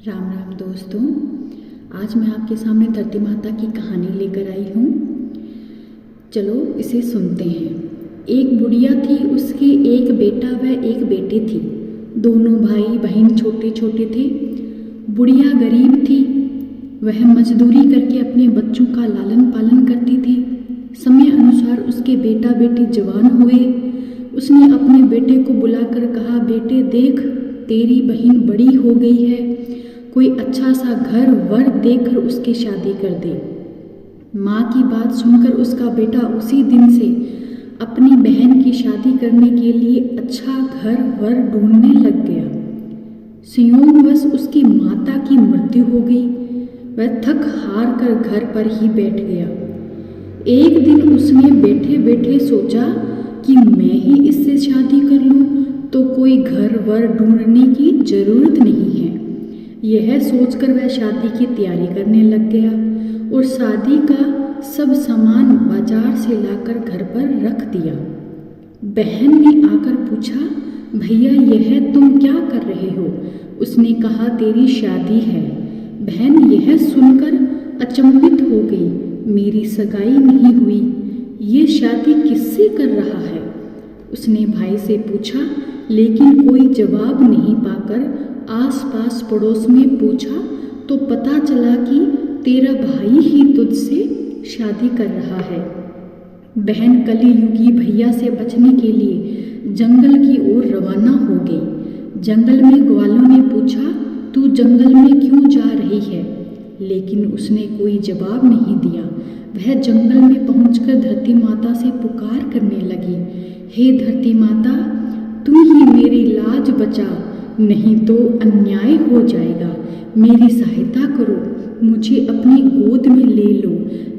राम राम दोस्तों, आज मैं आपके सामने धरती माता की कहानी लेकर आई हूँ। चलो इसे सुनते हैं। एक बुढ़िया थी, उसके एक बेटा व एक बेटी थी। दोनों भाई बहन छोटे छोटे थे। बुढ़िया गरीब थी। वह मजदूरी करके अपने बच्चों का लालन पालन करती थी। समय अनुसार उसके बेटा बेटी जवान हुए। उसने अपने बेटे को बुलाकर कहा, बेटे देख, तेरी बहन बड़ी हो गई है, कोई अच्छा सा घर वर देखकर उसकी शादी कर दे। माँ की बात सुनकर उसका बेटा उसी दिन से अपनी बहन की शादी करने के लिए अच्छा घर वर ढूंढने लग गया। संयोगवश उसकी माता की मृत्यु हो गई। वह थक हार कर घर पर ही बैठ गया। एक दिन उसने बैठे बैठे सोचा कि मैं ही इससे शादी कर लूं तो कोई घर वर ढूंढने की जरूरत नहीं है। यह सोचकर वह शादी की तैयारी करने लग गया और शादी का सब सामान बाजार से लाकर घर पर रख दिया। बहन ने आकर पूछा, भैया यह तुम क्या कर रहे हो? उसने कहा, तेरी शादी है। बहन यह सुनकर अचंभित हो गई। मेरी सगाई नहीं हुई, ये शादी किससे कर रहा है? उसने भाई से पूछा, लेकिन कोई जवाब नहीं पाकर आसपास पड़ोस में पूछा तो पता चला कि तेरा भाई ही तुझसे शादी कर रहा है। बहन कलियुगी भैया से बचने के लिए जंगल की ओर रवाना हो गई। जंगल में ग्वालों ने पूछा, तू जंगल में क्यों जा रही है? लेकिन उसने कोई जवाब नहीं दिया। वह जंगल में पहुंचकर धरती माता से पुकार करने लगी, हे धरती माता, तू ही मेरी लाज बचा, नहीं तो अन्याय हो जाएगा। मेरी सहायता करो, मुझे अपनी गोद में ले लो,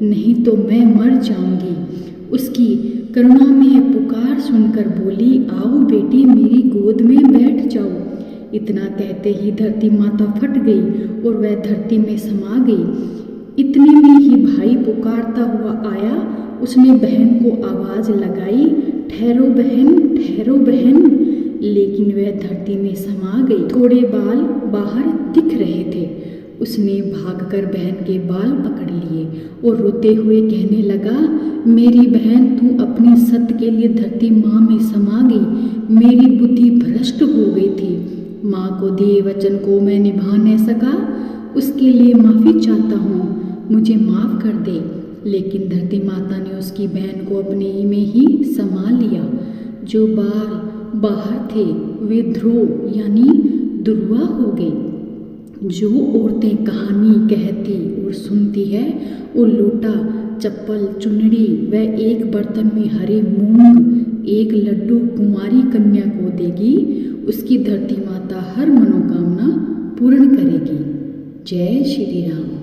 नहीं तो मैं मर जाऊंगी। उसकी करुणा में पुकार सुनकर बोली, आओ बेटी, मेरी गोद में बैठ जाओ। इतना कहते ही धरती माता फट गई और वह धरती में समा गई। इतने में ही भाई पुकारता हुआ आया। उसने बहन को आवाज लगाई, ठहरो बहन, ठहरो बहन, लेकिन वह धरती में समा गई। थोड़े बाल बाहर दिख रहे थे। उसने भागकर बहन के बाल पकड़ लिए और रोते हुए कहने लगा, मेरी बहन, तू अपनी सत के लिए धरती माँ में समा गई। मेरी बुद्धि भ्रष्ट हो गई थी। माँ को दिए वचन को मैं निभा नहीं सका, उसके लिए माफ़ी चाहता हूँ, मुझे माफ़ कर दे। लेकिन धरती माता ने उसकी बहन को अपने में ही समा लिया। जो बाल बाहर थे वे ध्रुव यानी दुर्वा हो गई। जो औरतें कहानी कहती और सुनती है, वो लोटा, चप्पल, चुनरी व एक बर्तन में हरे मूंग, एक लड्डू कुंवारी कन्या को देगी। उसकी धरती माता हर मनोकामना पूर्ण करेगी। जय श्री राम।